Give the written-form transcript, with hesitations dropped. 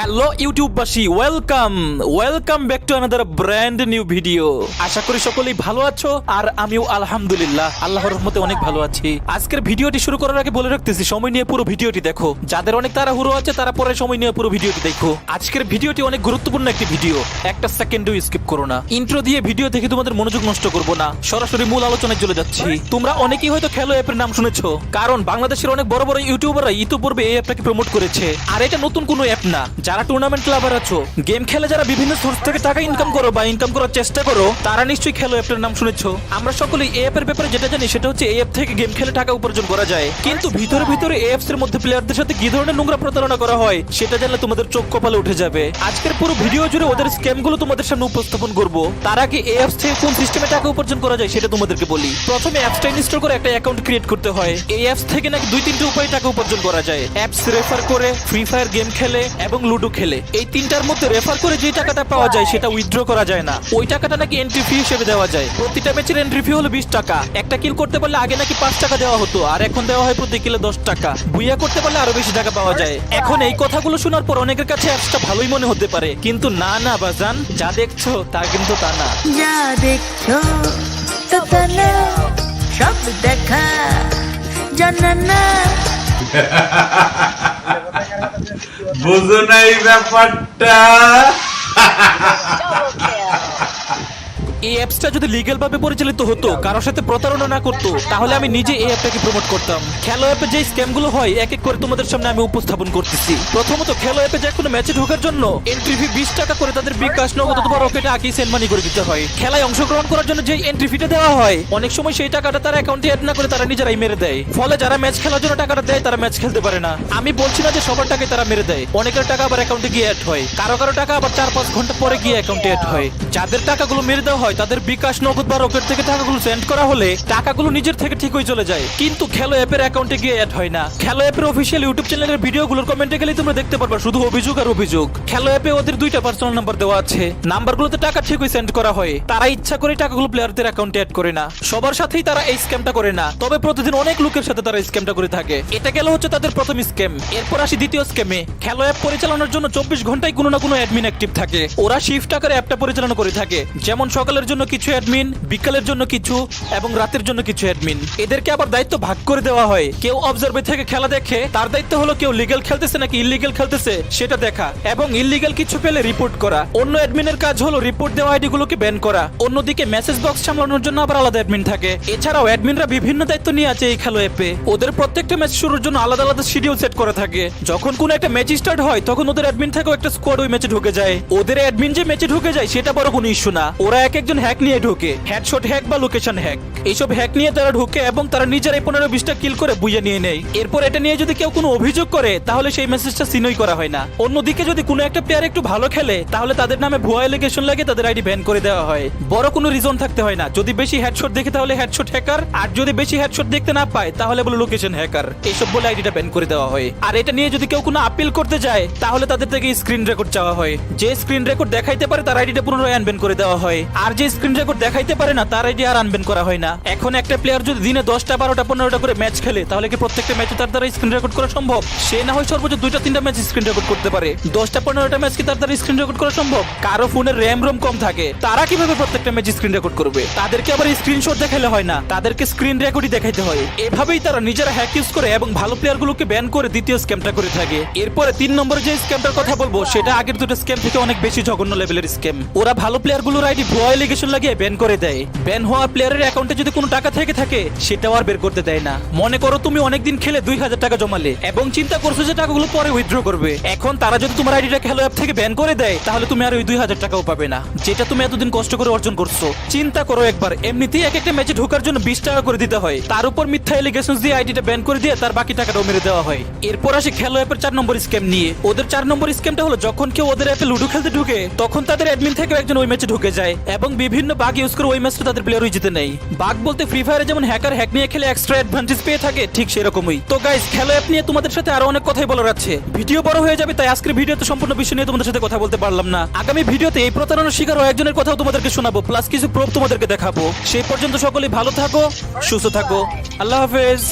Hello ইউটিউববাসী, welcome back to another brand new video. আশা করি সকলেই ভালো আছো, আর আমিও আলহামদুলিল্লাহ আল্লাহর রহমতে অনেক ভালো আছি। আজকের ভিডিওটি শুরু করার আগে বলে রাখতেছি, সময় নিয়ে পুরো ভিডিওটি দেখো। যাদের অনেক তাড়াহুড়ো আছে তারা পরে সময় নিয়ে পুরো ভিডিওটি দেখো। আজকের ভিডিওটি অনেক গুরুত্বপূর্ণ একটি ভিডিও, একটা সেকেন্ডও স্কিপ করো না। ইন্ট্রো দিয়ে ভিডিও দেখে তোমাদের মনোযোগ নষ্ট করবো না, সরাসরি মূল আলোচনায় চলে যাচ্ছি। তোমরা অনেকেই হয়তো খেলো অ্যাপের নাম শুনেছো, কারণ বাংলাদেশের অনেক বড় বড় ইউটিউবাররা ইতিপূর্বে এই অ্যাপটাকে প্রমোট করেছে। আর এটা নতুন কোনো অ্যাপ না। যারা টুর্নামেন্ট ক্লাবার আছো, গেম খেলে যারা বিভিন্ন সোর্স থেকে টাকা ইনকাম করো বা ইনকাম করার চেষ্টা করো, তারা নিশ্চয়ই খেলো অ্যাপটার নাম শুনেছো। আমরা সকলেই এই অ্যাপের ব্যাপারে যেটা জানি সেটা হচ্ছে এই অ্যাপ থেকে গেম খেলে টাকা উপার্জন করা যায়। কিন্তু ভিতরে এই অ্যাপস এর মধ্যে প্লেয়ারদের সাথে কি ধরনের নোংরা প্রতারণা করা হয় সেটা জানলে তোমাদের চোখ কপালে উঠে যাবে। আজকের পুরো ভিডিও জুড়ে ওদের স্ক্যাম গুলো তোমাদের সামনে উপস্থাপন করব। তার আগে এই অ্যাপস থেকে কোন সিস্টেমে টাকা উপার্জন করা যায় সেটা তোমাদেরকে বলি। প্রথমে অ্যাপসটা ইনস্টল করে একটা অ্যাকাউন্ট ক্রিয়েট করতে হয়। এই অ্যাপস থেকে নাকি 2-3টা উপায়ে টাকা উপার্জন করা যায়। অ্যাপস রেফার করে, ফ্রি ফায়ার গেম খেলে এবং লুডো খেলে। এই তিনটার মধ্যে রেফার করে যে টাকাটা পাওয়া যায় সেটা উইথড্র করা যায় না। ওই টাকাটা নাকি এন্ট্রি ফি হিসেবে দেওয়া যায়। প্রতিটা ম্যাচের এন্ট্রি ফি হলো 20 টাকা। একটা কিল করতে পারলে আগে নাকি 5 টাকা দেওয়া হতো, আর এখন দেওয়া হয় প্রতি কিলে 10 টাকা। বুইয়া করতে পারলে আরো বেশি টাকা পাওয়া যায়। এখন এই কথাগুলো শোনার পর অনেকের কাছে অ্যাপসটা ভালোই মনে হতে পারে, কিন্তু না বাজান, যা দেখছো তা কিন্তু তা না। যা দেখছো তা না, সব দেখা জানা না। বুঝো না এই ব্যাপারটা। এই অ্যাপসটা যদি লিগ্যাল ভাবে পরিচালিত হতো, কারোর সাথে প্রতারণা না করতো, তাহলে আমি নিজে এই অ্যাপটাকে প্রমোট করতাম। খেলো অ্যাপে যে স্ক্যামগুলো হয় এক এক করে তোমাদের সামনে আমি উপস্থাপন করতেছি। প্রথমত, খেলো অ্যাপে যে কোনো ম্যাচে ঢোকার জন্য এন্ট্রি ফি 20 টাকা করে তাদের বিকাশ, নগদ অথবা রকেটে আগে সেন্ড মানি করে দিতে হয়। খেলায় অংশগ্রহণ করার জন্য যে এন্ট্রি ফিটা দেওয়া হয়, অনেক সময় সেই টাকাটা তারা অ্যাকাউন্টে অ্যাড না করে তারা নিজেরাই মেরে দেয়। ফলে যারা ম্যাচ খেলার জন্য টাকাটা দেয় তারা ম্যাচ খেলতে পারে না। আমি বলছি না যে সবার টাকায় তারা মেরে দেয়, অনেকের টাকা আবার অ্যাকাউন্টে গিয়ে অ্যাড হয়, কারো টাকা আবার 4-5 ঘন্টা পরে গিয়ে অ্যাকাউন্টে অ্যাড হয়। যাদের টাকাগুলো মেরে দেওয়া হয় তাদের বিকাশ, নগদ বা রকেট থেকে টাকাগুলো সেন্ড করা হলে টাকাগুলো নিজের থেকে ঠিক হয়ে চলে যায়, কিন্তু খেলো অ্যাপের অ্যাকাউন্টে গিয়ে অ্যাড হয় না। খেলো অ্যাপের অফিশিয়াল ইউটিউব চ্যানেলের ভিডিওগুলোর কমেন্টে গেলেই তোমরা দেখতে পারবা শুধু অভিযোগ আর অভিযোগ। খেলো অ্যাপে ওদের 2টা পার্সোনাল নাম্বার দেওয়া আছে। নাম্বারগুলোতে টাকা ঠিকই সেন্ড করা হয়। তারা ইচ্ছা করে টাকাগুলো প্লেয়ারদের অ্যাকাউন্টে অ্যাড করে না। সবার সাথেই তারা এই স্ক্যামটা করে না, তবে প্রতিদিন অনেক লোকের সাথে তারা স্ক্যামটা করে থাকে। এটা গেল হচ্ছে তাদের প্রথম স্ক্যাম। এরপর আসি দ্বিতীয় স্ক্যামে। খেলো অ্যাপ পরিচালনার জন্য 24 ঘন্টায় কোনো না কোনো অ্যাডমিন অ্যাক্টিভ থাকে। ওরা শিফট আকারে অ্যাপটা পরিচালনা করে থাকে। যেমন সকালের জন্য কিছু অ্যাডমিন, বিকালের জন্য কিছু এবং রাতের জন্য কিছু অ্যাডমিন। এদেরকে আবার দায়িত্ব ভাগ করে দেওয়া হয়। কেউ অবজার্ভে থেকে খেলা দেখে, তার দায়িত্ব হলো কেউ লিগ্যাল খেলতেছে নাকি ইল্লিগ্যাল খেলতেছে সেটা দেখা এবং ইল্লিগ্যাল কিছু পেলে রিপোর্ট করা। অন্য অ্যাডমিনের কাজ হলো রিপোর্ট দেওয়া আইডি গুলোকে ব্যান করা। অন্যদিকে মেসেজ বক্স সামলানোর জন্য আবার আলাদা অ্যাডমিন থাকে। এছাড়াও অ্যাডমিনরা বিভিন্ন দায়িত্ব নিয়ে আছে এই খেলো অ্যাপে। ওদের প্রত্যেকটা ম্যাচ শুরুর জন্য আলাদা শিডিউল সেট করা থাকে। যখন কোনো একটা ম্যাচ স্টার্ট হয় তখন ওদের অ্যাডমিন থেকেও একটা স্কোয়াড ওই ম্যাচে ঢুকে যায়। ওদের অ্যাডমিন যে ম্যাচে ঢুকে যায় সেটা বড় কোনো ইস্যু না। ওরা একজন হ্যাক নিয়ে ঢোকে, হেডশট হ্যাক বা লোকেশন হ্যাক। এইসব হ্যাক নিয়ে তারা ঢুকে এবং তারা নিজেরাই 15-20টা কিল করে বুইয়ে নিয়ে নেয়। এরপর এটা নিয়ে যদি কেউ কোনো অভিযোগ করে তাহলে সেই মেসেজটা সিনই করা হয় না। অন্যদিকে যদি কোনো একটা প্লেয়ার একটু ভালো খেলে তাহলে তাদের নামে ভুয়া এলিগেশন লাগে, তাদের আইডি ব্যান করে দেওয়া হয়। বড় কোনো রিজন থাকতে হয় না। যদি বেশি হেডশট দেখে তাহলে হেডশট হ্যাকার, আর যদি বেশি হেডশট দেখতে না পায় তাহলে বলে লোকেশন হ্যাকার। এইসব বলে আইডিটা ব্যান করে দেওয়া হয়। আর এটা নিয়ে যদি কেউ কোনো আপিল করতে যায় তাহলে তাদের থেকে স্ক্রিন রেকর্ড চাওয়া হয়। যে স্ক্রিন রেকর্ড দেখাইতে পারে তার আইডিটা পুনরায় আনব্যান করে দেওয়া হয়, আর যে স্ক্রিন রেকর্ড দেখাইতে পারে না তার আইডি আর আনব্যান করা হয় না। এখন একটা প্লেয়ার যদি দিনে 10টা, 12টা, 15টা করে ম্যাচ খেলে তাহলে কি প্রত্যেকটা ম্যাচে তার দ্বারা স্ক্রিন রেকর্ড করা সম্ভব? সে না হয় সর্বোচ্চ 2-3টা ম্যাচ স্ক্রিন রেকর্ড করতে পারে। 10টা, 15টা ম্যাচ কি তার দ্বারা স্ক্রিন রেকর্ড করা সম্ভব? কারো ফোনের র্যাম রোম কম থাকে, তারা কিভাবে প্রত্যেকটা ম্যাচ স্ক্রিন রেকর্ড করবে? তাদেরকে আবার স্ক্রিনশট দেখাইলে হয় না, তাদেরকে স্ক্রিন রেকর্ডই দেখাইতে হয়। এভাবেই তারা নিজেরা হ্যাক ইউজ করে এবং ভালো প্লেয়ারগুলোকে ব্যান করে দ্বিতীয় স্ক্যামটা করে থাকে। এরপরে 3 নম্বরে যে স্ক্যামটার কথা বলবো সেটা আগের 2টা স্ক্যাম থেকে অনেক বেশি জঘন্য লেভেলের স্ক্যাম। ওরা ভালো প্লেয়ারগুলোর আইডি ভুয়া এলিগেশন লাগিয়ে ব্যান করে দেয়। ব্যান হওয়া প্লেয়ারের অ্যাকাউন্টে যদি কোনো টাকা থেকে থাকে সেটাও আর বের করতে দেয় না। মনে করো তুমি অনেকদিন খেলে 2000 টাকা জমালে এবং চিন্তা করছো যে টাকাগুলো পরে উইথড্র করবে। এখন তারা যদি তোমার আইডিটা খেলো অ্যাপ থেকে ব্যান করে দেয় তাহলে তুমি আর ওই 2000 টাকাও পাবে না, যেটা তুমি এতদিন কষ্ট করে অর্জন করছো। চিন্তা করো একবার, এমনিতেই এক একটা ম্যাচে ঢোকার জন্য 20 টাকা করে দিতে হয়, তার উপর মিথ্যা এলিগেশনস দিয়ে আইডিটা ব্যান করে দিয়ে তার বাকি টাকাটাও মেরে দেওয়া হয়। এরপর আসে খেলো অ্যাপের 4 নম্বর স্ক্যাম নিয়ে। ওদের 4 নম্বর স্ক্যামটা হলো যখন কেউ ওদের অ্যাপে লুডো খেলতে ঢুকে তখন তাদের অ্যাডমিন থেকে একজন ওই ম্যাচে ঢুকে যায় এবং বিভিন্ন বাগ ইউজ করে ওই ম্যাচটা তাদের প্লেয়ারই জিতে নেয়। বাগ বলতে ফ্রি ফায়ারে যেমন হ্যাকার হ্যাক নিয়ে খেলে এক্সট্রা অ্যাডভান্টেজ পেয়ে থাকে, ঠিক সেরকমই। তো গাইস, খেলো অ্যাপ নিয়ে তোমাদের সাথে আরো অনেক কথাই বলার আছে। ভিডিও বড় হয়ে যাবে, তাই আজকের ভিডিওতে সম্পূর্ণ বিষয় নিয়ে তোমাদের সাথে কথা বলতে পারলাম না। আগামী ভিডিওতে এই প্রতারণার শিকার হওয়া একজনের কথাও তোমাদেরকে শোনাবো, প্লাস কিছু প্রুফ তোমাদেরকে দেখাবো। সেই পর্যন্ত সকলেই ভালো থাকো, সুস্থ থাকো। আল্লাহ হাফেজ।